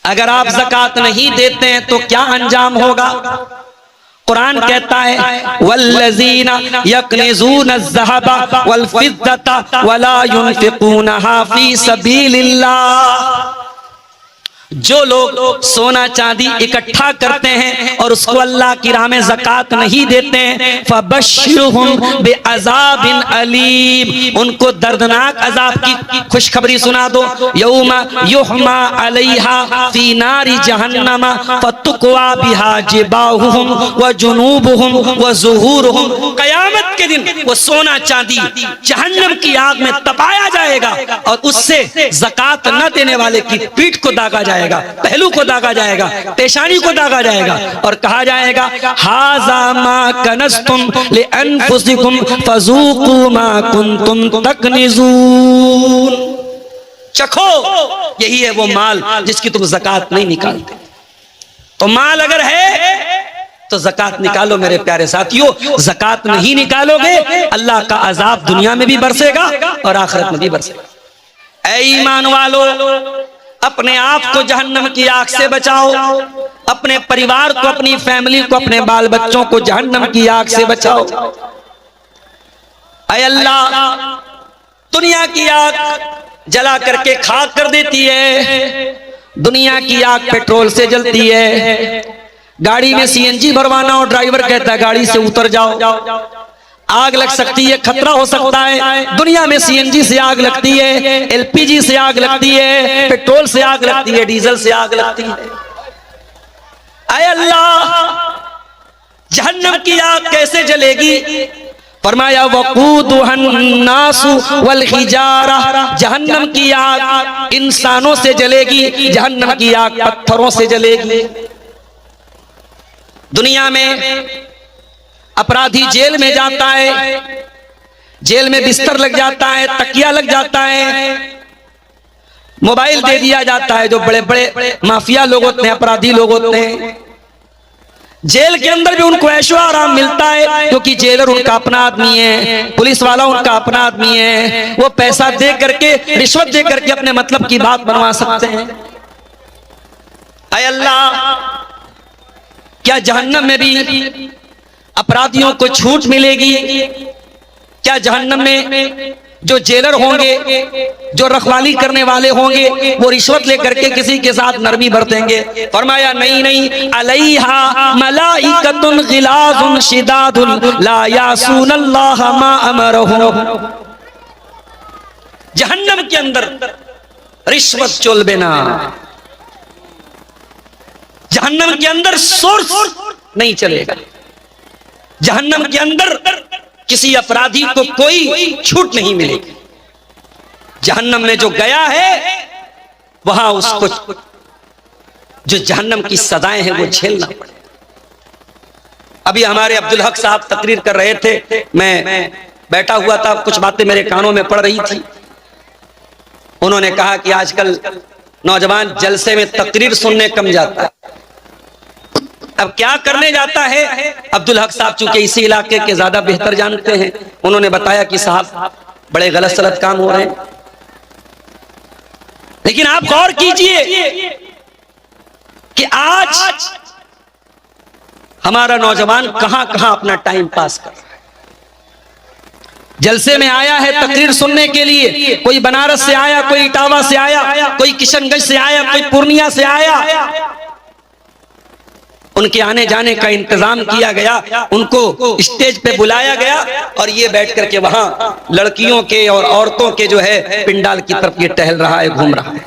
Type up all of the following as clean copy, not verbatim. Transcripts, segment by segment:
अगर आप ज़कात नहीं देते हैं तो क्या अंजाम होगा? कुरान कहता है वल्लज़ीना यकनिज़ून अज़्ज़हबा वल फ़िद्दता वला युनफ़िक़ूनहा फ़ी सबीलिल्लाह। जो लोग सोना चांदी इकट्ठा करते हैं और उसको अल्लाह की राह में ज़कात नहीं देते हैं, फ़बश्शिरहुम बिअज़ाबिन अलीम, उनको दर्दनाक अज़ाब की खुशखबरी सुना दो। यौमा युहमा अलैहा फ़ी नारी जहन्नम फ़तुक़वा बिहा जिबाहुहुम व जुनूबुहुम व ज़ुहूरुहुम। क़यामत के दिन वो सोना चांदी जहन्नम की आग में तपाया जाएगा और उससे ज़कात न देने वाले की पीठ को दागा जाएगा, पहलू को दागा जाएगा, पेशानी को दागा जाएगा और कहा जाएगा हाज़ा मा कनज़्तुम लिअन्फुसिकुम फ़ज़ूक़ू मा कुन्तुम तकनिज़ून। चखो, यही है वो माल जिसकी तुम ज़कात नहीं निकालते। तो माल अगर है तो ज़कात निकालो मेरे प्यारे साथियों। ज़कात नहीं निकालोगे अल्लाह का अज़ाब दुनिया में भी बरसेगा और आखिरत में भी बरसेगा। ऐ ईमान वालो, अपने आप को जहन्नम की आग से बचाओ, अपने परिवार को, अपनी फैमिली को, अपने बाल बच्चों को जहन्नम की आग से बचाओ। ऐ अल्लाह, दुनिया की आग जला करके खाक कर देती है, दुनिया की आग पेट्रोल से जलती है। गाड़ी में सीएनजी भरवाना और ड्राइवर कहता है गाड़ी से उतर जाओ, आग लग सकती है, खतरा हो सकता है। दुनिया में सीएनजी से आग लगती है, एलपीजी से आग लगती है, पेट्रोल से आग लगती है, डीजल से आग लगती है। ऐ अल्लाह, जहन्नम की आग कैसे जलेगी? फरमाया वक़ूदुहन्नासु वल हिजारा, जहन्नम की आग इंसानों से जलेगी, जहन्नम की आग पत्थरों से जलेगी। दुनिया में अपराधी जेल में जाता है, जेल में बिस्तर लग जाता है, तकिया लग जाता है, मोबाइल दे दिया जाता है। जो बड़े बड़े माफिया लोग होते हैं, अपराधी लोग होते हैं, जेल के अंदर भी उनको ऐशो आराम मिलता है क्योंकि जेलर उनका अपना आदमी है, पुलिस वाला उनका अपना आदमी है। वो पैसा दे करके, रिश्वत दे करके अपने मतलब की बात बनवा सकते हैं। ऐ अल्लाह, क्या जहन्नम में भी अपराधियों को छूट मिलेगी? क्या जहन्नम में जो जेलर होंगे, जो रखवाली करने वाले होंगे, वो रिश्वत लेकर के किसी के साथ नरमी बरतेंगे? फरमाया नहीं नहीं, अलैहा मलाइकतुन गिलाजुन शिदादुन ला यासूनल्लाह मा अमरहुम। जहन्नम के अंदर रिश्वत चलबे ना, जहन्नम के अंदर सोर्स नहीं चलेगा, जहन्नम के अंदर किसी अपराधी को कोई छूट नहीं मिलेगी। जहन्नम में जो गया है वहां उसको जो जहन्नम की सजाएं हैं वो झेलना पड़ेगा। अभी हमारे अब्दुल हक साहब तकरीर कर रहे थे, मैं बैठा हुआ था, कुछ बातें मेरे कानों में पड़ रही थी। उन्होंने कहा कि आजकल नौजवान जलसे में तकरीर सुनने कम जाता है। अब क्या करने जाता है? अब्दुल हक साहब चूंकि इसी इलाके के ज्यादा बेहतर जानते हैं, उन्होंने बताया कि साहब बड़े गलत सलत काम हो रहे हैं। लेकिन आप गौर कीजिए कि आज हमारा नौजवान कहां कहां अपना टाइम पास कर रहा है। जलसे में आया है तकरीर सुनने के लिए, कोई बनारस से आया, कोई इटावा से आया, कोई किशनगंज से आया, कोई पूर्णिया से आया। उनके आने जाने का इंतजाम किया गया, उनको स्टेज पे बुलाया गया और ये बैठ करके वहां लड़कियों के और औरतों के जो है पिंडाल की तरफ ये टहल रहा है, घूम रहा है।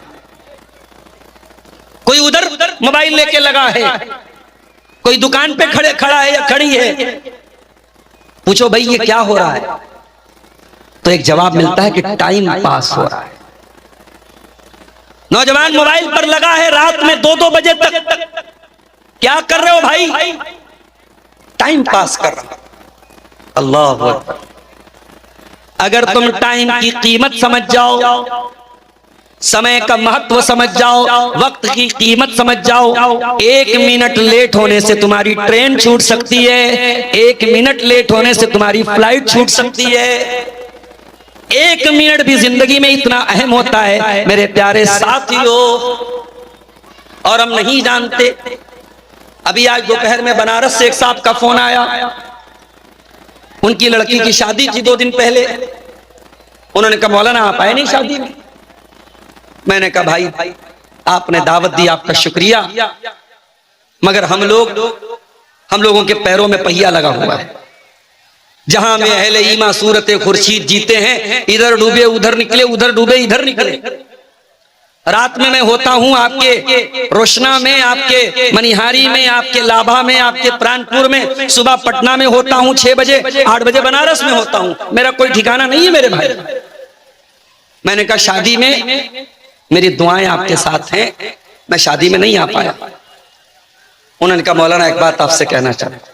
कोई उधर मोबाइल लेके लगा है, कोई दुकान पे खड़ा है या खड़ी है। पूछो भाई ये क्या हो रहा है? तो एक जवाब मिलता है कि टाइम पास हो रहा है। नौजवान मोबाइल पर लगा है रात में 2-2 बजे तक। क्या कर रहे हो भाई? टाइम पास कर रहा। अल्लाह अकबर। अगर तुम टाइम की कीमत समझ जाओ, समय का महत्व समझ जाओ, वक्त की कीमत समझ जाओ, 1 मिनट लेट होने से तुम्हारी ट्रेन छूट सकती है, 1 मिनट लेट होने से तुम्हारी फ्लाइट छूट सकती है। 1 मिनट भी जिंदगी में इतना अहम होता है मेरे प्यारे साथियों। और हम नहीं जानते। अभी आज दोपहर में बनारस से एक साहब का फोन आया, उनकी लड़की की शादी थी 2 दिन पहले। उन्होंने कहा मौलाना आप आए नहीं शादी में। मैंने कहा भाई आपने दावत दी, आपका शुक्रिया, मगर हम लोगों के पैरों में पहिया लगा हुआ है। जहां में अहले ईमा सूरत खुर्शीद जीते हैं, इधर डूबे उधर निकले, उधर डूबे इधर निकले। रात में मैं होता हूं आपके रोशना में, आपके मनिहारी में, आपके लाभा में, आपके प्राणपुर में, सुबह पटना में होता हूं 6 बजे, 8 बजे बनारस में होता हूं। मेरा कोई ठिकाना नहीं है मेरे भाई। मैंने कहा शादी में मेरी दुआएं आपके साथ हैं, मैं शादी में नहीं आ पाया। उन्होंने कहा मौलाना एक बात आपसे कहना चाहता।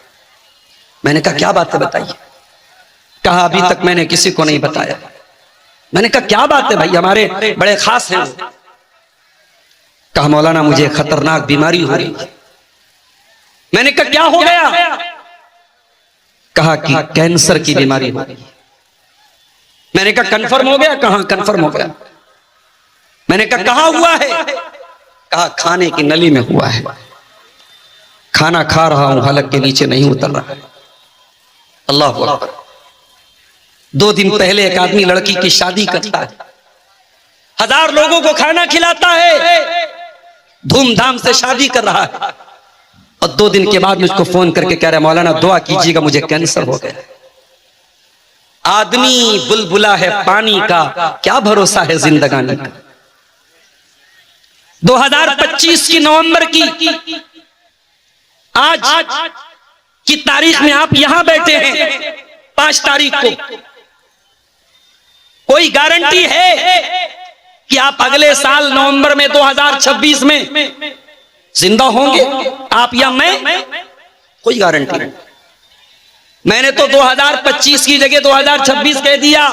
मैंने कहा क्या बात है बताइए। कहा अभी तक मैंने किसी को नहीं बताया। मैंने कहा क्या बात है भाई, हमारे बड़े खास हैं। कहा मौलाना मुझे खतरनाक बीमारी हो रही। मैंने कहा क्या हो गया। कहा कि कैंसर की बीमारी हो गई। मैंने कहा कंफर्म हो गया। कहां कंफर्म हो गया। मैंने कहा कहां हुआ है। कहा खाने की नली में हुआ है, खाना खा रहा हूं हलक के नीचे नहीं उतर रहा। अल्लाह अकबर। 2 दिन पहले एक आदमी लड़की की शादी करता है, 1000 लोगों को खाना खिलाता है, धूमधाम से शादी कर रहा है, और 2 दिन के बाद मुझको फोन करके कह रहा है मौलाना दुआ कीजिएगा मुझे कैंसर हो गया। आदमी बुलबुला है पानी का, क्या भरोसा है जिंदगानी का। 2025 की नवंबर की आज की तारीख में आप यहां बैठे हैं 5 तारीख को। कोई गारंटी है कि आप अगले साल नवंबर में 2026 में जिंदा होंगे आप या मैं? कोई गारंटी नहीं। मैंने तो 2025 की जगह 2026 कह दिया।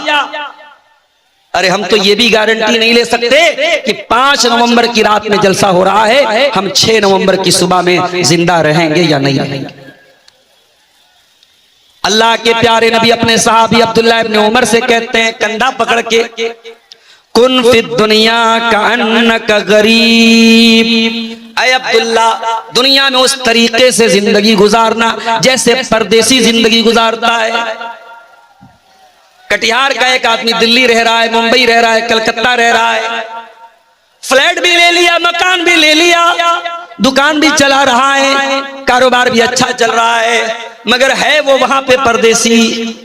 अरे हम तो ये भी गारंटी नहीं ले सकते कि 5 नवंबर की रात में जलसा हो रहा है, हम 6 नवंबर की सुबह में जिंदा रहेंगे या नहीं रहेंगे। अल्लाह के प्यारे नबी अपने साहबी अब्दुल्लाह इब्न उमर से कहते हैं कंधा पकड़ के, कुन फिद दुनिया का अन्नका गरीब। ऐ अब्दुल्ला दुनिया में उस तरीके से जिंदगी गुजारना जैसे परदेसी जिंदगी गुजारता है। कटिहार का एक आदमी दिल्ली रह रहा है, मुंबई रह रहा है, कलकत्ता रह रहा है, फ्लैट भी ले लिया, मकान भी ले लिया, दुकान भी चला रहा है, कारोबार भी अच्छा चल रहा है, मगर है वो वहां पे परदेसी।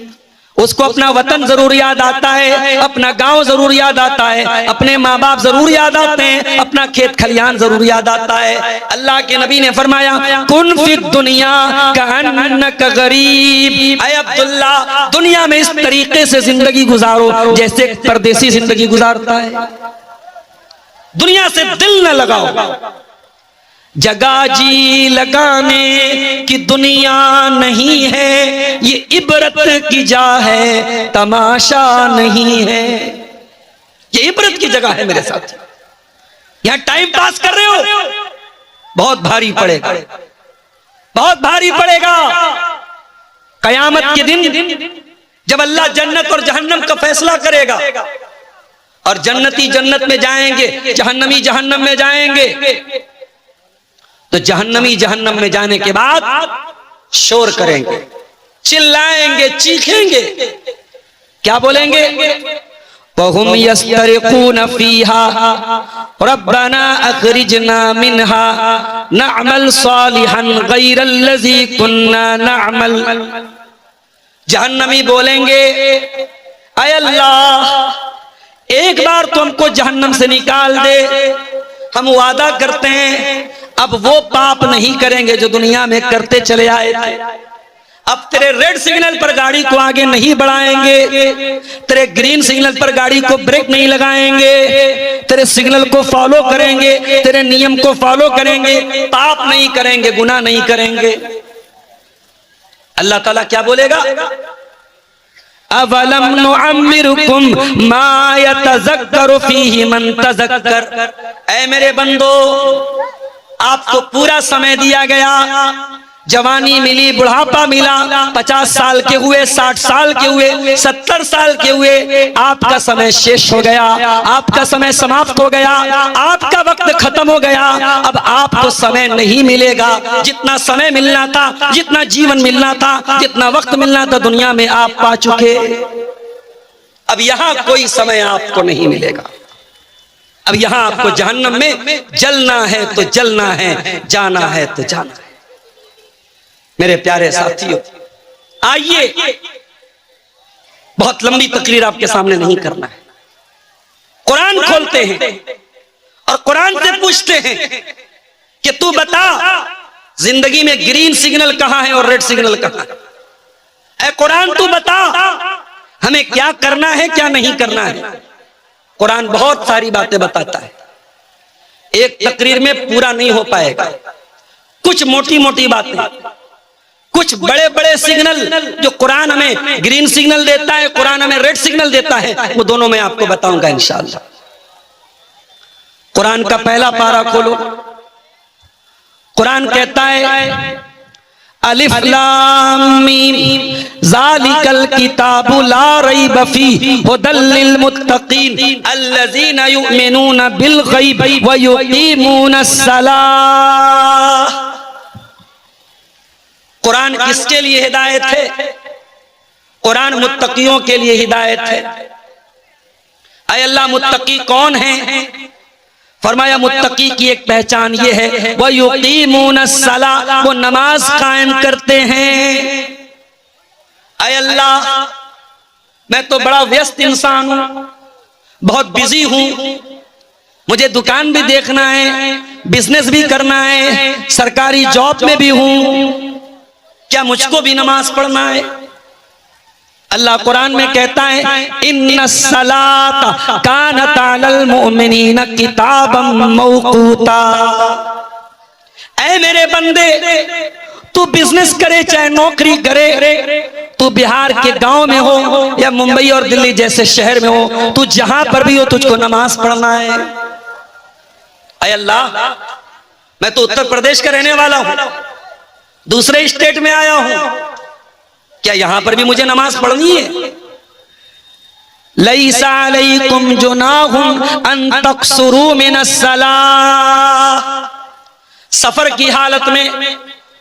उसको अपना वतन जरूर याद आता है, अपना गांव जरूर याद आता है, अपने माँ बाप जरूर याद आते हैं, अपना खेत खलियान जरूर याद आता है। अल्लाह के नबी ने फरमाया कुन फिद दुनिया का अन्नका गरीब। ऐ अब्दुल्ला दुनिया में इस तरीके से जिंदगी गुजारो जैसे परदेसी जिंदगी गुजारता है। दुनिया से दिल न लगाओ। जगह जी लगाने की दुनिया नहीं है, ये इबरत की जा है, तमाशा नहीं है। ये इबरत की जगह है मेरे साथ। यहां टाइम पास कर रहे हो, बहुत भारी पड़ेगा, बहुत भारी पड़ेगा। कयामत के दिन जब अल्लाह जन्नत और जहन्नम का फैसला करेगा और जन्नती जन्नत में जाएंगे, जहन्नमी जहन्नम में जाएंगे, तो जहन्नमी जहन्नम में जाने के बाद शोर करेंगे, चिल्लाएंगे, चीखेंगे, क्या बोलेंगे? वहुम यस्तरिकून फीहा रब्बना अखरिजना मिनहा नअमल सालिहन गैरल्लज़ी कुन्ना नअमल। जहन्नमी बोलेंगे ऐ अल्लाह एक बार तो हमको जहन्नम से निकाल दे, हम वादा करते हैं अब वो पाप नहीं करेंगे जो दुनिया में करते चले आए थे। अब तेरे रेड सिग्नल पर गाड़ी को आगे नहीं बढ़ाएंगे, तेरे ग्रीन सिग्नल पर गाड़ी को ब्रेक नहीं लगाएंगे, तेरे सिग्नल को फॉलो करेंगे, तेरे नियम को फॉलो करेंगे, पाप नहीं करेंगे, गुनाह नहीं करेंगे। अल्लाह ताला क्या बोलेगा? अवलम नुअम्मिरुकुम मा यतज़क्करु फीहि मन तज़क्कर। ऐ मेरे बंदो आपको पूरा समय दिया गया, जवानी मिली, बुढ़ापा मिला, 50 साल के हुए, 60 साल के हुए, 70 साल के हुए, आपका समय शेष हो गया, आपका समय समाप्त हो गया, आपका वक्त खत्म हो गया। अब आपको समय नहीं मिलेगा। जितना समय मिलना था, जितना जीवन मिलना था, जितना वक्त मिलना था दुनिया में आप पा चुके। अब यहां कोई समय आपको नहीं मिलेगा। अब यहां आपको जहन्नम में जलना है तो जलना है, जाना है तो जाना है। मेरे प्यारे साथियों, आइए, बहुत लंबी तकरीर आपके सामने नहीं करना है। कुरान खोलते हैं और कुरान से पूछते हैं कि तू बता, जिंदगी में ग्रीन सिग्नल कहां है और रेड सिग्नल कहां है? ऐ कुरान तू बता, हमें क्या करना है, क्या नहीं करना है। कुरान बहुत सारी बातें बताता है, एक तकरीर में पूरा नहीं हो पाएगा। कुछ मोटी मोटी बातें, कुछ बड़े बड़े सिग्नल जो कुरान हमें ग्रीन सिग्नल देता है, कुरान हमें रेड सिग्नल देता है, वो दोनों मैं आपको बताऊंगा इंशाअल्लाह। कुरान का पहला पारा खोलो। कुरान कहता है अलिफ लाम मीम ज़ालिकल किताबु ला रैब फीहि हुदल लिल मुत्तकीन अल्लज़ीना युमिनूना बिल गैब व युकीमूनस सलाह। कुरान किसके लिए हिदायत है? कुरान मुत्तकियों के लिए हिदायत है। ऐ अल्लाह, मुत्तकी कौन है? फरमाया मुत्तकी की एक पहचान ये है, वो युकीमूनस सलाह, वो नमाज कायम करते हैं। ऐ अल्लाह, मैं तो बड़ा व्यस्त इंसान हूं, बहुत बिजी हूं, मुझे दुकान भी देखना है, बिजनेस भी करना है, सरकारी जॉब में भी हूं, क्या मुझको भी नमाज पढ़ना है? अल्लाह कुरान में कहता है इन्नस सलाता कानत अलल मुमिनीना किताबम मौकूता। ऐ मेरे बंदे, तू बिजनेस करे चाहे नौकरी करे, तू बिहार के गांव में हो या मुंबई और दिल्ली जैसे शहर में हो, तू जहां पर भी हो तुझको नमाज पढ़ना है। ऐ अल्लाह, मैं तो उत्तर प्रदेश का रहने वाला हूं, दूसरे स्टेट में आया हूं, क्या यहां पर भी मुझे नमाज पढ़नी है? लैसा अलैकुम जुनाहुन अन तक़सुरू मिनस सलाह। सफर की हालत में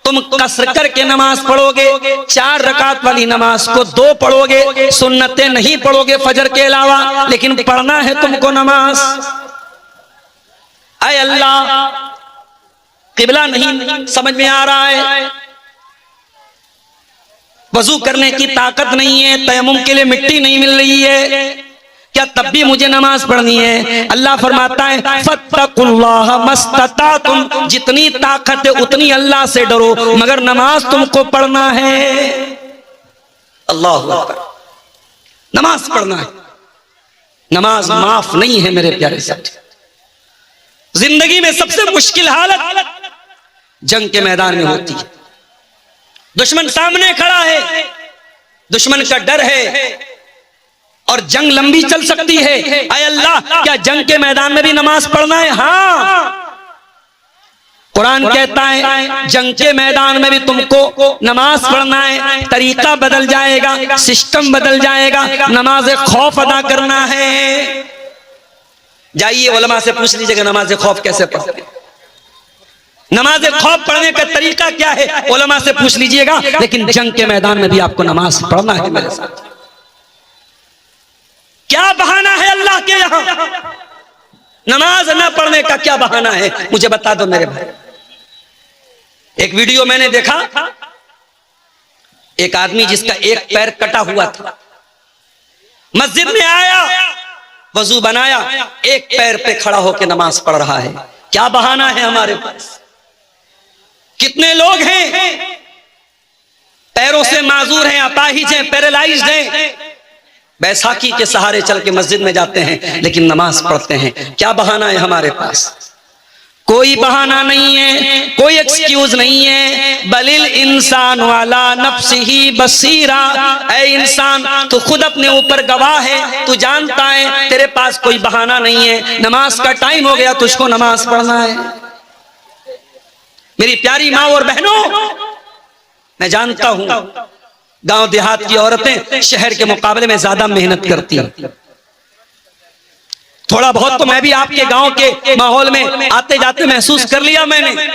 तुम कसर करके नमाज पढ़ोगे, 4 रकात वाली नमाज को 2 पढ़ोगे, सुन्नतें नहीं पढ़ोगे फजर के अलावा, लेकिन पढ़ना है तुमको नमाज। ऐ अल्लाह, किबला नहीं समझ में आ रहा है, वजू करने की ताकत नहीं है, तयम्मुम के लिए मिट्टी नहीं मिल रही है, क्या तब भी मुझे नमाज पढ़नी है? अल्लाह फरमाता है फत्तकुल्लाह मस्ततातुम, जितनी ताकत है उतनी अल्लाह से डरो, मगर नमाज तुमको पढ़ना है। अल्लाह अकबर, नमाज पढ़ना है, नमाज माफ नहीं है मेरे प्यारे साथी। जिंदगी में सबसे मुश्किल हालत जंग के मैदान में होती है। दुश्मन सामने खड़ा है, दुश्मन का डर है और जंग लंबी चल सकती है। ऐ अल्लाह, क्या जंग के मैदान में भी नमाज पढ़ना है? हाँ, कुरान कहता है जंग के मैदान में भी तुमको नमाज पढ़ना है। तरीका बदल जाएगा, सिस्टम बदल जाएगा, नमाज खौफ अदा करना है। जाइए उलमा से पूछ लीजिएगा नमाज खौफ कैसे पढ़ते हैं, नमाज खौफ पढ़ने का तरीका क्या है, उलमा से पूछ लीजिएगा। लेकिन जंग के मैदान में भी आपको नमाज पढ़ना है मेरे साथ। क्या बहाना है अल्लाह के यहां? नमाज न पढ़ने का क्या बहाना है, मुझे बता दो मेरे भाई। एक वीडियो मैंने देखा, एक आदमी जिसका एक पैर कटा हुआ था, मस्जिद में आया, वजू बनाया, एक पैर पे खड़ा होकर नमाज पढ़ रहा है। क्या बहाना है हमारे पास? कितने लोग हैं पैरों से माजूर हैं, अपाहिज हैं, पैरालाइज्ड हैं, बैसाखी के सहारे चल के मस्जिद में जाते हैं लेकिन नमाज पढ़ते हैं। क्या बहाना है हमारे पास? कोई बहाना नहीं है, कोई एक्सक्यूज नहीं है। बलिल इंसान वाला नफ्सिही बसीरा, ऐ इंसान तू खुद अपने ऊपर गवाह है, तू जानता है तेरे पास कोई बहाना नहीं है। नमाज का टाइम हो गया, तुझको नमाज पढ़ना है। मेरी प्यारी माँ और बहनों, मैं जानता हूं गांव देहात की औरतें शहर के मुकाबले में ज्यादा मेहनत करती हैं। थोड़ा बहुत तो मैं भी आपके गांव के माहौल में आते जाते महसूस कर लिया मैंने।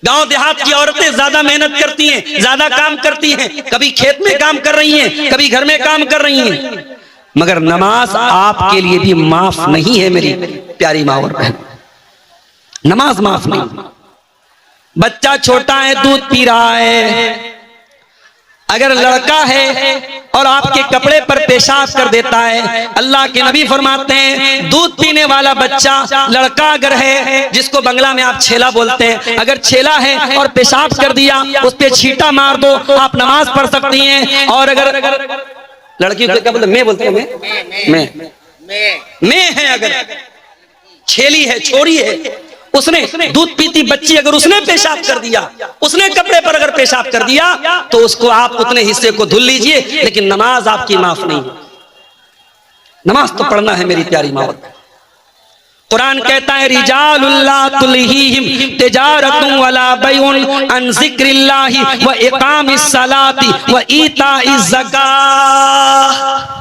गांव देहात की औरतें ज्यादा मेहनत करती हैं, ज्यादा काम करती हैं, कभी खेत में काम कर रही हैं, कभी घर में काम कर रही हैं, मगर नमाज आपके लिए भी माफ नहीं है मेरी प्यारी माँ और बहन। नमाज माफ नहीं। बच्चा छोटा है, दूध पी रहा है, अगर लड़का है और आपके कपड़े पर पेशाब कर देता है, अल्लाह के नबी फरमाते हैं दूध पीने वाला बच्चा लड़का अगर है, जिसको बंगला में आप छेला बोलते हैं, अगर छेला है और पेशाब कर दिया, उस पे छींटा मार दो, आप नमाज पढ़ सकती हैं। और अगर लड़की को क्या बोलते, मैं बोलते हैं, मैं है, अगर छेली है, छोरी है, उसने दूध पीती बच्ची अगर उसने पेशाब कर दिया, उसने कपड़े पर अगर पेशाब कर दिया, तो उसको आप उतने हिस्से को धुल लीजिए, लेकिन नमाज आपकी माफ नहीं। नमाज तो पढ़ना है मेरी प्यारी माँ। कुरान कहता है रिजालुल्ला तुलहीहिम तिजारतुन वला बैउन अन जिक्रिल्लाहि व इकामिस सलाति व ईताइज ज़कात।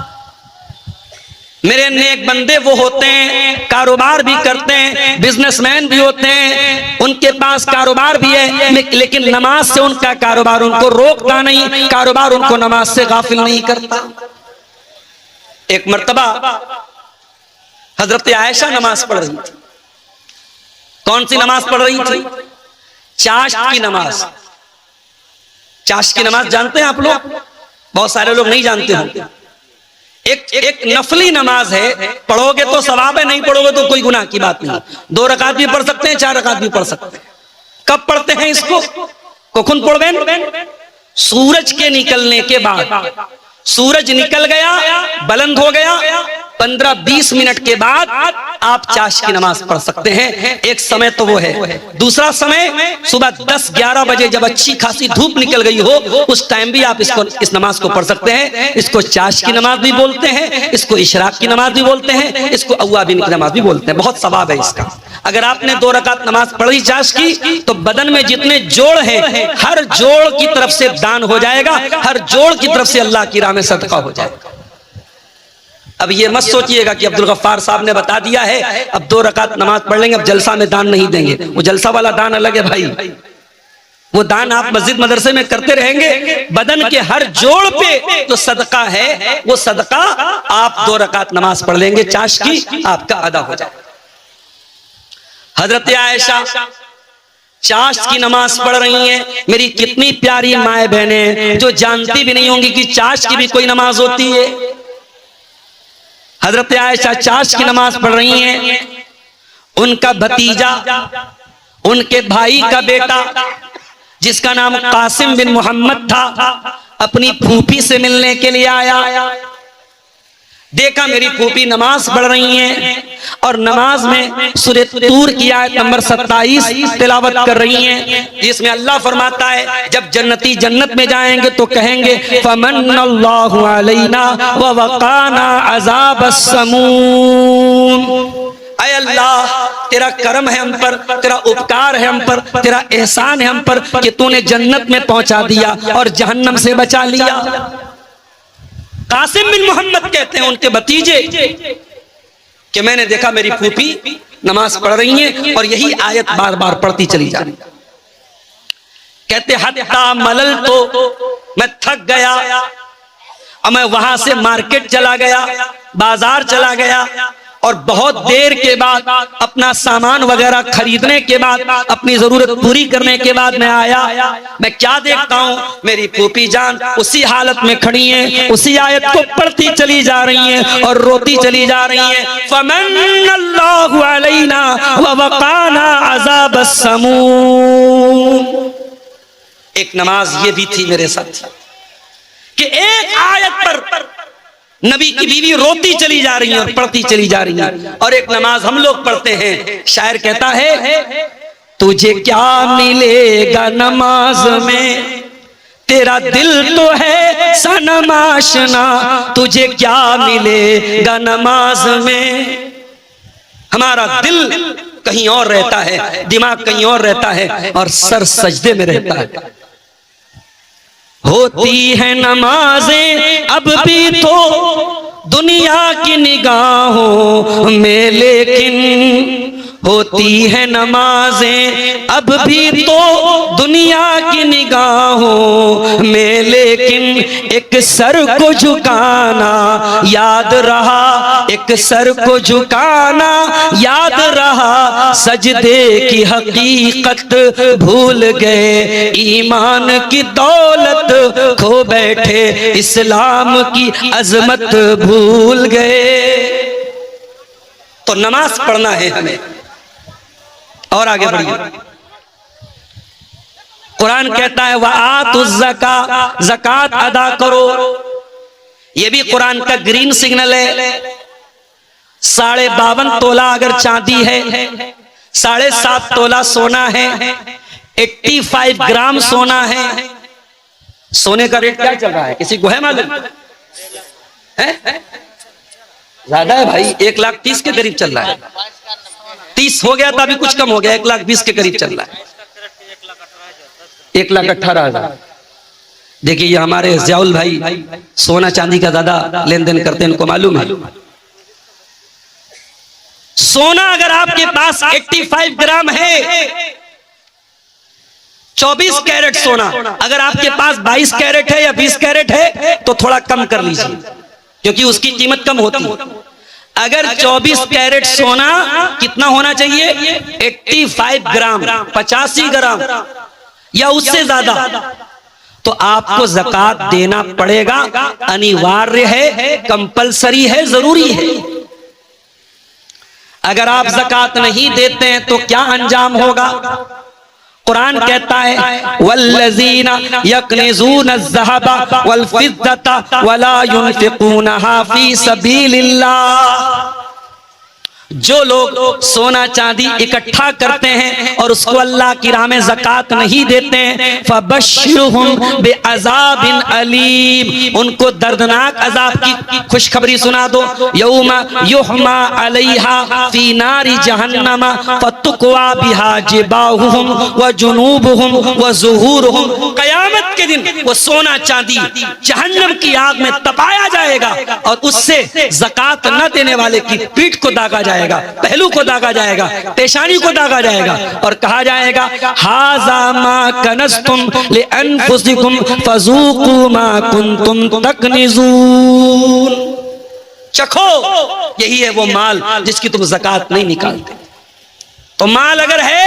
मेरे नेक बंदे वो होते हैं, कारोबार भी करते हैं, बिजनेसमैन भी होते हैं, उनके पास कारोबार भी है, लेकिन नमाज से उनका कारोबार उनको रोकता नहीं, कारोबार उनको नमाज से गाफिल नहीं करता। एक मर्तबा हजरत आयशा नमाज पढ़ रही थी। कौन सी नमाज पढ़ रही थी? चाश्त की नमाज। चाश्त की नमाज जानते हैं आप लोग? बहुत सारे लोग नहीं जानते होंगे। एक नफली नमाज है, पढ़ोगे तो सवाब है, नहीं पढ़ोगे तो कोई गुनाह की बात नहीं। 2 रकात भी पढ़ सकते हैं, 4 रकात भी पढ़ सकते हैं। कब पढ़ते हैं इसको? कखुन पढ़वें? सूरज के निकलने के बाद। सूरज निकल गया, बुलंद हो गया, 15-20 मिनट के बाद आप चाश्त की नमाज पढ़ सकते हैं। एक समय तो वो है। दूसरा समय सुबह 10-11 बजे जब अच्छी खासी धूप निकल गई हो, उस टाइम भी आप इस नमाज को पढ़ सकते हैं। इसको चाश्त की नमाज भी बोलते हैं, इसको इशराक की नमाज भी बोलते हैं, इसको अव्वाबीन की नमाज भी बोलते हैं। बहुत सवाब है इसका। अगर आपने 2 रकात नमाज पढ़ी चाश्त की, तो बदन में जितने जोड़ हैं, हर जोड़ की तरफ से दान हो जाएगा, हर जोड़ की तरफ से अल्लाह की राह में सदका हो जाएगा। अब ये मत सोचिएगा कि अब्दुल गफ्फार साहब ने बता दिया है अब 2 रकात नमाज पढ़ लेंगे, अब जलसा में दान नहीं देंगे। वो जलसा वाला दान अलग है भाई, वो दान आप मस्जिद मदरसे में करते रहेंगे। बदन के हर जोड़ पे जो सदका है, वो सदका आप 2 रकात नमाज पढ़ लेंगे चाश्त की, आपका अदा हो जाए। हजरत आयशा चाश्त की नमाज पढ़ रही हैं। मेरी कितनी प्यारी माए बहनें जो जानती भी नहीं होंगी कि चाश्त की भी कोई नमाज होती है। हजरत आयशा चाश्त की नमाज पढ़ रही हैं। उनका भतीजा, उनके भाई का बेटा, जिसका नाम कासिम बिन मोहम्मद था, अपनी फूफी से मिलने के लिए आया। देखा मेरी फूफी नमाज पढ़ रही हैं और नमाज में सूरह तूर की आयत नंबर 27 तिलावत कर रही हैं, जिसमें अल्लाह फरमाता है जब जन्नती जन्नत में जाएंगे तो कहेंगे फमन्नल्लाहु अलैना व वक़ाना अज़ाबस समूम। ऐ अल्लाह, तेरा करम है हम पर, तेरा उपकार है हम पर, तेरा एहसान है हम पर कि तूने जन्नत में पहुंचा दिया और जहन्नम से बचा लिया। कासिम बिन मोहम्मद कहते हैं उनके भतीजे कि मैंने देखा मेरी फूफी नमाज पढ़ रही हैं और यही आयत बार बार पढ़ती चली जा रही। कहते हत्ता मलल, तो मैं थक गया और मैं वहां से मार्केट चला गया, बाजार चला गया और बहुत देर के बाद अपना सामान वगैरह खरीदने के बाद, अपनी जरूरत पूरी करने के बाद मैं आया। मैं क्या देखता हूँ, मेरी फूफी जान उसी हालत में खड़ी हैं, उसी आयत को पढ़ती चली जा रही हैं और रोती चली जा रही हैं। फमन्नल्लाहु अलैना व वक़ाना अज़ाबस समूम। एक नमाज ये भी थी मेरे साथ कि एक आयत पर नबी की बीवी रोती चली जा रही है और पढ़ती चली जा रही है। और एक नमाज हम लोग पढ़ते हैं, शायर कहता है तुझे क्या मिलेगा नमाज में, तेरा दिल तो है सनम आशना, तुझे क्या मिलेगा नमाज में। हमारा दिल कहीं और रहता है, दिमाग कहीं और रहता है और सर सजदे में रहता है। होती है नमाजें अब भी तो दुनिया की निगाहों में, लेकिन होती है नमाजें अब भी तो दुनिया की निगाहों में, लेकिन एक सर को झुकाना याद रहा, एक सर को झुकाना याद रहा, सजदे की हकीकत भूल गए, ईमान की दौलत खो बैठे, इस्लाम की अजमत भूल गए। तो नमाज पढ़ना है हमें। और आगे बढ़िए, कुरान कहता है वआतु ज़का, ज़कात अदा करो। ये भी कुरान का ग्रीन सिग्नल है। 52.5 तोला अगर चांदी है, 7.5 तोला सोना है, 85 ग्राम सोना है। सोने का रेट क्या चल रहा है, किसी को है मालूम? ज्यादा है भाई, 1,30,000 के करीब चल रहा है। 30 हो गया था, अभी कुछ कम हो गया, 1,20,000 के करीब चल रहा है। 1,18,000। देखिए ये हमारे ज़ियाउल भाई सोना चांदी का ज्यादा लेन देन करते हैं, इनको मालूम है। सोना अगर आपके पास 85 ग्राम है, 24 कैरेट सोना, अगर आपके पास 22 कैरेट है या 20 कैरेट है तो थोड़ा कम कर लीजिए, क्योंकि उसकी कीमत कम होती है। अगर 24 कैरेट सोना कितना होना चाहिए? 85 ग्राम, 85 ग्राम या उससे ज्यादा, तो आपको ज़कात देना पड़ेगा। अनिवार्य है, कंपलसरी है, जरूरी है। अगर आप ज़कात नहीं देते हैं तो क्या अंजाम होगा? कुरान कहता है वल्लज़ीना यकनिज़ून अज़्ज़हबा वल फ़िद्दता वला युनफ़िक़ूनहा फ़ी सबीलिल्लाह। जो लोग सोना चांदी इकट्ठा करते हैं और उसको अल्लाह की राह में ज़कात नहीं देते हैं, फ़बश्शिरहुम बिअज़ाबिन अलीम, उनको दर्दनाक अज़ाब की खुशखबरी सुना दो। यौमा युहमा अलैहा फ़ी नारि जहन्नम फ़तुक़वा बिहा जिबाहुहुम व जुनूबुहुम व ज़ुहूरुहुम। क़यामत के दिन वो सोना चांदी जहन्नम की आग में तपाया जाएगा और उससे ज़कात न देने वाले की पीठ को दागा जाएगा, पहलू को दागा जाएगा, पेशानी को दागा जाएगा और कहा जाएगा हाज़ा मा कनज़्तुम लिअन्फुसिकुम फ़ज़ूक़ू मा कुन्तुम तकनिज़ून। चखो, यही है वो माल जिसकी तुम ज़कात नहीं निकालते। तो माल अगर है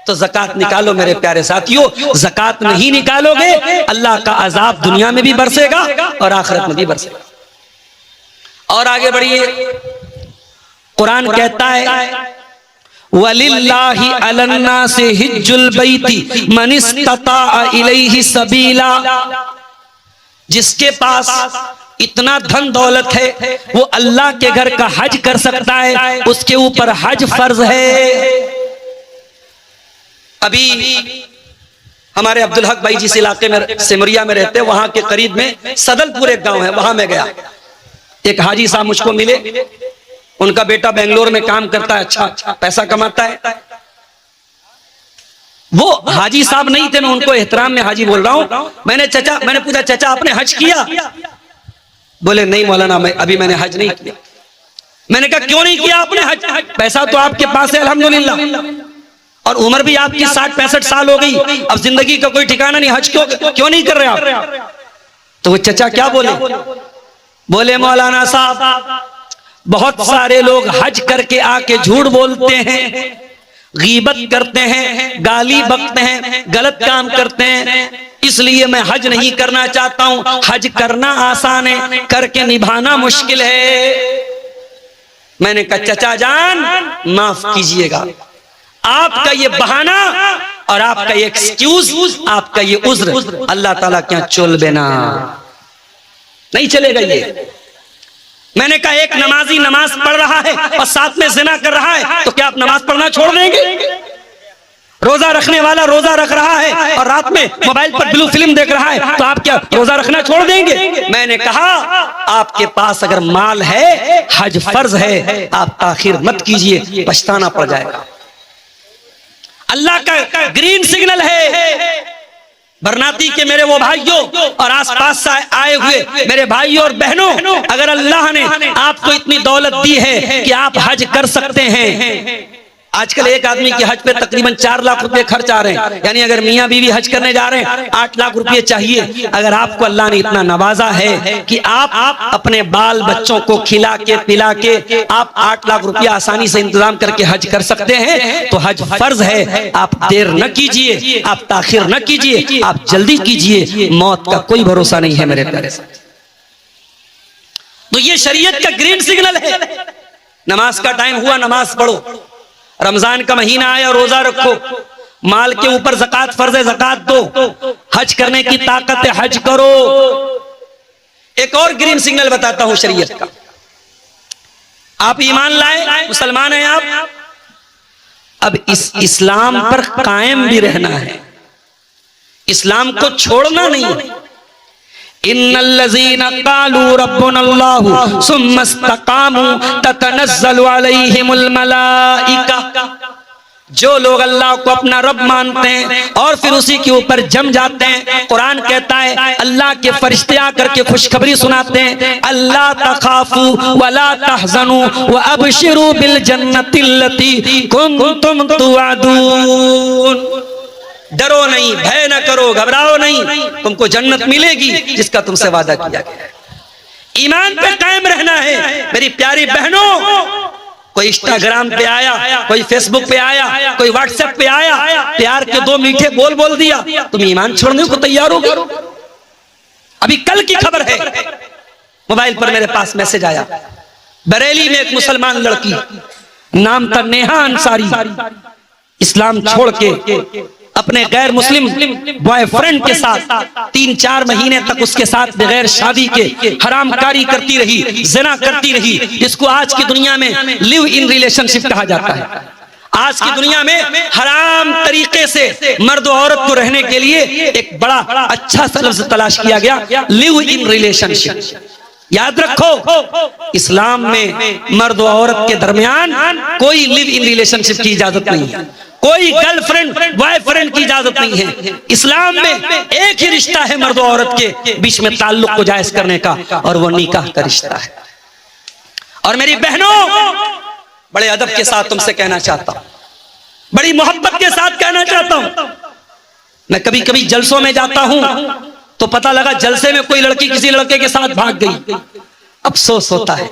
तो ज़कात निकालो मेरे प्यारे साथियों। ज़कात नहीं निकालोगे अल्लाह का अज़ाब दुनिया में भी बरसेगा और आखिरत में भी बरसेगा। और आगे बढ़िए, कुरान कहता है वलिल्लाहि अलन्नासि हिज्जुल बैति मन इस्तता इलैहि सबीला। जिसके पास इतना धन दौलत है वो अल्लाह के घर का हज कर सकता है, उसके ऊपर हज फर्ज है। अभी हमारे अब्दुल हक भाई जिस इलाके में सिमरिया में रहते हैं, वहां के करीब में सदलपुर एक गांव है, वहां मैं गया। एक हाजी साहब मुझको मिले, उनका बेटा बेंगलोर में काम करता है, अच्छा पैसा कमाता है। वो हाजी साहब नहीं थे, मैं उनको एहतराम में हाजी बोल रहा हूं। मैंने पूछा चाचा आपने हज किया? बोले नहीं मौलाना मैंने हज नहीं किया। मैंने कहा क्यों नहीं किया आपने हज? पैसा तो आपके पास है अल्हम्दुलिल्लाह और उम्र भी आपकी 60-65 साल हो गई, अब जिंदगी का कोई ठिकाना नहीं, हज क्यों नहीं कर रहे आप? तो वो चचा क्या बोले? बोले मौलाना साहब बहुत सारे लोग हज करके आके झूठ बोलते हैं, गीबत करते हैं, गाली बकते हैं, गलत काम करते हैं, इसलिए मैं हज नहीं करना चाहता हूं। हज करना आसान है, करके निभाना मुश्किल है। मैंने कहा चचा जान माफ कीजिएगा, आपका ये बहाना और आपका ये एक्सक्यूज, आपका ये उज्र अल्लाह ताला क्या चोल बेना नहीं चलेगा ये। मैंने कहा एक नमाजी नमाज पढ़ रहा है और साथ में ज़िना कर रहा है, तो क्या आप नमाज पढ़ना छोड़ देंगे? रोजा रखने वाला रोजा रख रहा है और रात में मोबाइल पर ब्लू फिल्म देख रहा है, तो आप क्या रोजा रखना छोड़ देंगे? मैंने कहा आपके पास अगर माल है, हज फर्ज है, आप ताखिर मत कीजिए, पछताना पड़ जाएगा। अल्लाह का ग्रीन सिग्नल है, बरनाती के मेरे वो भाइयों और आसपास से आए हुए मेरे भाइयों और बहनों, अगर अल्लाह ने आपको इतनी दौलत दी है कि आप हज कर सकते हैं। आजकल एक आदमी के हज पे तकरीबन 4 लाख रुपए खर्च आ रहे हैं, यानी अगर मियां बीवी हज करने जा रहे हैं 8 लाख रुपए चाहिए। अगर आपको अल्लाह ने इतना नवाजा है कि आप अपने बाल बच्चों को खिला के पिला के आप 8 लाख रुपया आसानी से इंतजाम करके हज कर सकते हैं, तो हज फर्ज है। आप देर न कीजिए, आप ताखिर न कीजिए, आप जल्दी कीजिए। मौत का कोई भरोसा नहीं है मेरे प्यारे। तो ये शरीयत का ग्रीन सिग्नल है। नमाज का टाइम हुआ, नमाज पढ़ो। रमजान का महीना आया, रोजा रखो। माल के ऊपर ज़कात फर्ज है, ज़कात दो। हज करने की ताकत है, हज करो। एक और ग्रीन सिग्नल बताता हूं शरीयत का। आप ईमान लाए, मुसलमान हैं आप, अब इस इस्लाम पर कायम भी रहना है, इस्लाम को छोड़ना नहीं है। इन्नल्लज़ीना क़ालू रब्बुनल्लाहु सुम्मा इस्तक़ामू ततनज़्ज़लु अलैहिमुल मलाइका, जो लोग अल्लाह को अपना रब मानते हैं और फिर उसी के ऊपर जम जाते हैं, कुरान कहता है अल्लाह के फरिश्ते आकर के खुशखबरी सुनाते हैं, अल्लाह तखाफू वला तहज़नू व अबशिरू बिल जन्नतिल्लती कुंतुम तुअदून। डरो नहीं, भय न करो, घबराओ नहीं, तुमको जन्नत मिलेगी जिसका तुमसे वादा किया गया है। ईमान पे कायम रहना है मेरी प्यारी बहनों। कोई इंस्टाग्राम पे आया, कोई फेसबुक पे आया, कोई व्हाट्सएप पे आया, प्यार के 2 मीठे बोल दिया, तुम ईमान छोड़ने को तैयार हो गए। अभी कल की खबर है, मोबाइल पर मेरे पास मैसेज आया, बरेली में एक मुसलमान लड़की, नाम था नेहा अंसारी, इस्लाम छोड़ के अपने गैर मुस्लिम बॉयफ्रेंड के साथ 3-4 महीने तक उसके साथ बगैर शादी के हरामकारी करती रही, ज़िना करती रही, जिसको आज की दुनिया में लिव इन रिलेशनशिप कहा जाता है। आज की दुनिया में हराम तरीके से मर्द और औरत को रहने के लिए एक बड़ा अच्छा सा लफ्ज़ तलाश किया गया, लिव इन रिलेशनशिप। याद रखो, इस्लाम में मर्द और औरत के दरमियान कोई लिव इन रिलेशनशिप की इजाजत नहीं है, कोई गर्लफ्रेंड बॉयफ्रेंड की इजाजत नहीं है। इस्लाम में एक ही रिश्ता है मर्द और औरत के बीच में ताल्लुक को जायज करने का, और वो निकाह का रिश्ता है। और मेरी बहनों, बड़े अदब के साथ तुमसे कहना चाहता हूं, बड़ी मोहब्बत के साथ कहना चाहता हूं। मैं कभी कभी जलसों में जाता हूं तो पता लगा जलसे में कोई लड़की किसी लड़के के साथ भाग गई। अफसोस होता है,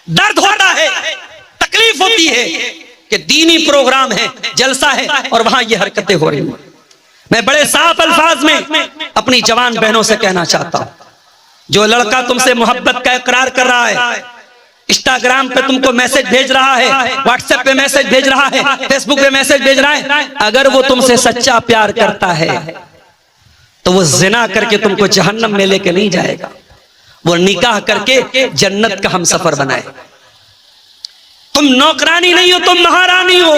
दर्द होता है, तकलीफ होती है कि दीनी प्रोग्राम है, जलसा है और वहां ये हरकतें हो रही हैं। मैं बड़े साफ अल्फाज में अपनी जवान बहनों से कहना चाहता हूं, जो लड़का तुमसे मोहब्बत का इकरार कर रहा है, इंस्टाग्राम पे तुमको मैसेज भेज रहा है, व्हाट्सएप पे मैसेज भेज रहा है, फेसबुक पे मैसेज भेज रहा है, अगर वो तुमसे सच्चा प्यार करता है तो वो जिना करके तुमको जहन्नम में लेके नहीं जाएगा, वो निकाह करके जन्नत का हम सफर बनाए। तुम नौकरानी नहीं हो, तुम महारानी हो,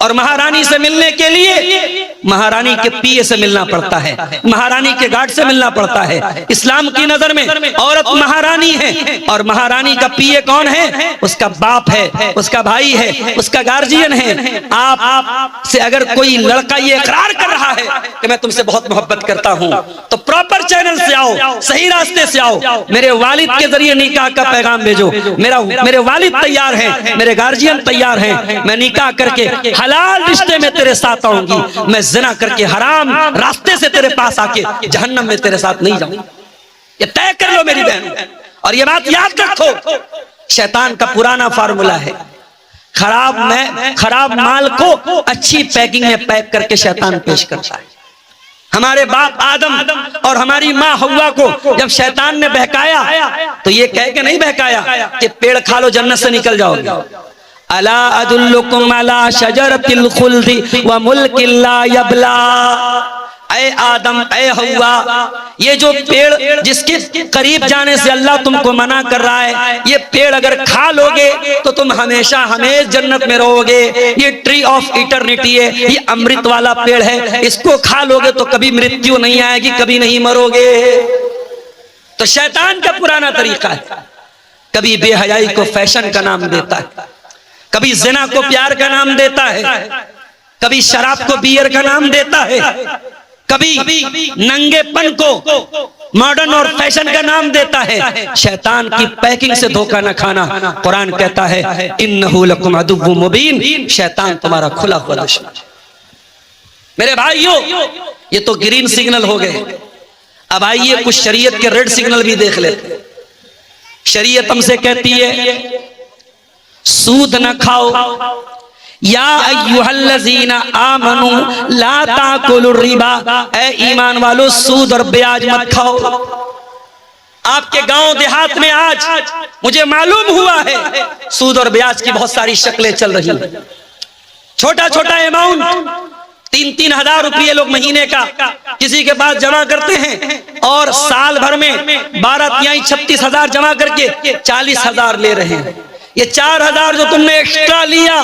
और महारानी से मिलने के लिए महारानी के पीए से मिलना पड़ता है, महारानी के गार्ड से मिलना पड़ता है। इस्लाम की नजर में औरत महारानी है, और महारानी का पीए कौन है? उसका बाप है, उसका भाई है, उसका गार्जियन है। आप से अगर कोई लड़का ये इकरार कर रहा है कि मैं तुमसे बहुत मोहब्बत करता हूं, तो प्रॉपर चैनल से आओ, सही रास्ते से आओ, मेरे वालिद के जरिए निकाह का पैगाम भेजो। मेरे वालिद तैयार हैं, मेरे गार्जियन तैयार हैं, मैं निकाह करके हलाल रिश्ते में तेरे साथ आऊंगी, मैं जिना करके हराम रास्ते से तेरे पास आके जहन्नम में तेरे साथ नहीं जाऊंगी। ये तय कर लो मेरी बहन, और ये बात याद रखो, शैतान का पुराना फार्मूला है, खराब माल को अच्छी पैकिंग में पैक करके शैतान पेश करता है। हमारे बाप आदम और हमारी माँ हव्वा को जब शैतान ने बहकाया तो ये कह के नहीं बहकाया कि पेड़ खा लो जन्नत से निकल जाओगे। अला अदुल्लुकुम अला शजरतिल खुल्दी व मुल्किन ला यबला। ऐ आदम, ऐ हव्वा, ये जो पेड़ जिसके करीब जाने से अल्लाह तुमको मना कर रहा है, ये पेड़ अगर खा लोगे तो तुम हमेशा जन्नत में रहोगे। ये ट्री ऑफ इटर्निटी है, ये अमृत वाला पेड़ है, इसको खा लोगे तो कभी मृत्यु नहीं आएगी, कभी नहीं मरोगे। तो शैतान का पुराना तरीका है, कभी बेहयाई को फैशन का नाम देता है, कभी जिना को प्यार का नाम देता है, कभी शराब को बियर का नाम देता है, कभी नंगेपन को मॉडर्न और फैशन का नाम देता है। शैतान की पैकिंग से धोखा न खाना। कुरान कहता है इन्नहु लकुम अदुव्वुम मुबीन, शैतान तुम्हारा खुला हुआ दुश्मन। मेरे भाइयों, ये तो ग्रीन सिग्नल हो गए। अब आइए कुछ शरीयत के रेड सिग्नल भी देख लेते। शरीयत हमसे कहती है सूद न खाओ, या अय्युहल्लज़ीना आमनू ला ताकुलुर रिबा, ऐ ईमान वालों सूद और ब्याज मत खाओ। आपके गांव देहात में आज मुझे मालूम हुआ है सूद और ब्याज की बहुत सारी शक्लें चल रही हैं। छोटा छोटा अमाउंट 3-3 हजार रुपये लोग महीने का किसी के पास जमा करते हैं और साल भर में 12-36 हजार जमा करके 40 हजार ले रहे हैं। ये 4 हजार जो तुमने एक्स्ट्रा लिया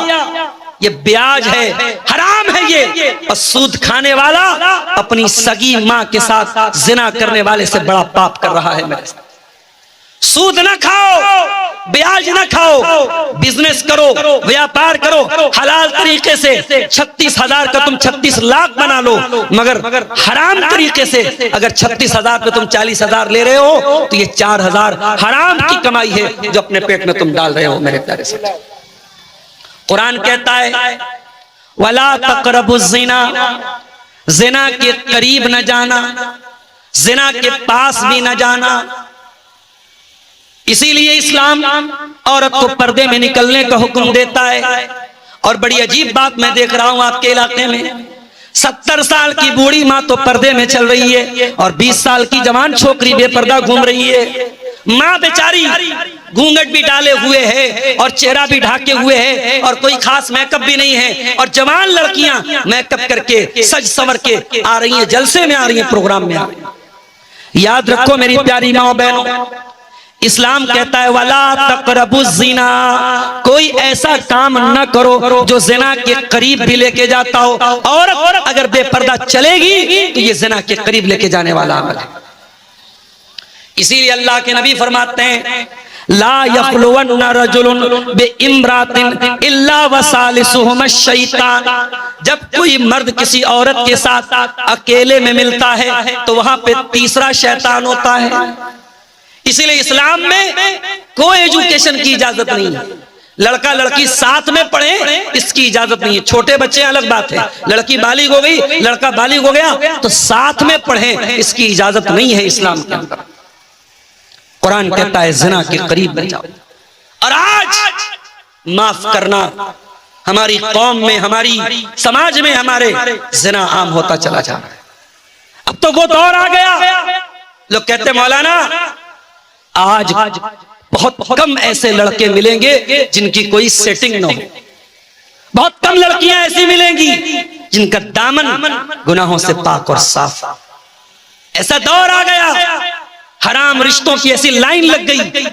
ये ब्याज है, हराम है ये। और सूद खाने वाला अपनी सगी मां के साथ जिना करने वाले से बड़ा पाप कर रहा है। मेरे साथ सूद ना खाओ, ब्याज ना खाओ, बिजनेस करो, व्यापार करो हलाल तरीके से। 36 हजार का तुम 36 लाख बना लो, मगर हराम तरीके से अगर 36 हजार पे तुम 40 हजार ले रहे हो तो ये 4 हजार हराम की कमाई है जो अपने पेट में तुम डाल रहे हो। मेरे प्यारे से कुरान कहता है वला तक़रबुज़ ज़िना, ज़िना के करीब न जाना, ज़िना के पास भी न जाना। इसीलिए इस्लाम औरत को पर्दे में निकलने का हुक्म देता है। और बड़ी अजीब बात मैं देख रहा हूं आपके इलाके में, 70 साल की बूढ़ी माँ तो पर्दे में चल रही है और 20 साल की जवान छोकरी बेपर्दा घूम रही है। माँ बेचारी घूंघट भी डाले हुए है और चेहरा भी ढाके हुए है और कोई खास मेकअप भी नहीं है, और जवान लड़कियां मेकअप करके सज संवर के आ रही हैं, जलसे में आ रही हैं, प्रोग्राम में आ रही हैं। याद रखो मेरी प्यारी माँ बहनों, इस्लाम कहता है वला तक़रबुज़ ज़िना, कोई ऐसा काम न करो जो ज़िना के करीब भी लेके जाता हो। और अगर बेपर्दा चलेगी तो ये ज़िना के करीब लेके जाने वाला अमल है। इसीलिए अल्लाह के नबी फरमाते हैं ला यख़्लुवन्ना रजुलुन बिइम्रातिन इल्ला वसालिसुहुमा शैतान, जब कोई मर्द किसी औरत के साथ अकेले में मिलता है तो वहां पे तीसरा शैतान होता है। इसीलिए इस्लाम में कोई एजुकेशन की इजाजत नहीं है। लड़का लड़की साथ में पढ़े इसकी इजाजत नहीं है। छोटे बच्चे अलग बात है, लड़की बालिग हो गई लड़का बालिग हो गया तो साथ में पढ़े इसकी इजाजत नहीं है इस्लाम के अंदर। कुरान कहता है ज़िना के करीब न जाओ। और आज माफ करना हमारी कौम में, हमारी समाज में हमारे ज़िना आम होता चला जा रहा है। अब तो वो दौर आ गया, लोग कहते मौलाना आज बहुत कम ऐसे लड़के मिलेंगे जिनकी कोई सेटिंग न हो, बहुत कम लड़कियां ऐसी मिलेंगी जिनका दामन गुनाहों से पाक और साफ। ऐसा दौर आ गया, हराम रिश्तों की ऐसी लाइन लग गई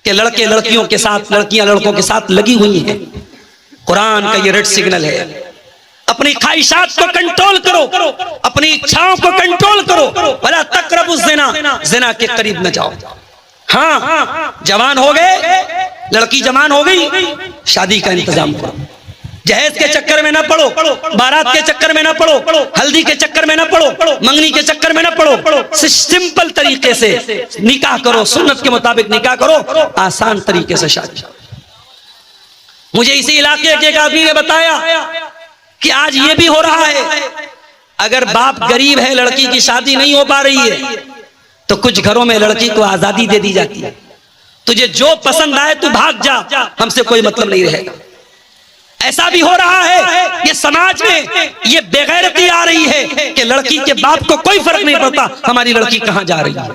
कि लड़के लड़कियों के साथ, लड़कियां लड़कों के साथ लगी हुई हैं। कुरान का ये रेड सिग्नल है, अपनी ख्वाहिशात को कंट्रोल करो, अपनी इच्छाओं को कंट्रोल करो। वला तक़रबुज़ ज़िना, ज़िना के करीब न जाओ। हाँ जवान हो गए, लड़की जवान हो गई, शादी का इंतजाम करो। जहेज के चक्कर में ना पड़ो, बारात के चक्कर में ना पड़ो, हल्दी के चक्कर में ना पड़ो, मंगनी के चक्कर में ना पड़ो। सिंपल तरीके से निकाह करो, सुन्नत के मुताबिक निकाह करो, आसान तरीके से शादी। मुझे इसी इलाके के एक आदमी ने बताया कि आज ये भी हो रहा है, अगर बाप गरीब है, लड़की की शादी नहीं हो पा रही है तो कुछ घरों में लड़की को आजादी दे दी जाती है, तुझे जो पसंद आए तू भाग जा, हमसे कोई मतलब नहीं रहेगा। ऐसा भी हो रहा है। ये समाज में ये बेगैरती आ रही है कि लड़की के बाप को कोई फर्क नहीं पड़ता हमारी लड़की कहां जा रही है।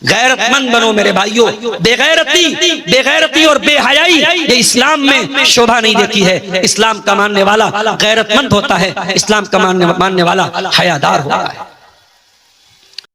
गैरतमंद बनो मेरे भाइयों। बेगैरती और बेहयाई ये इस्लाम में शोभा नहीं देती है। इस्लाम का मानने वाला गैरतमंद होता है, इस्लाम का मानने वाला हयादार होता है।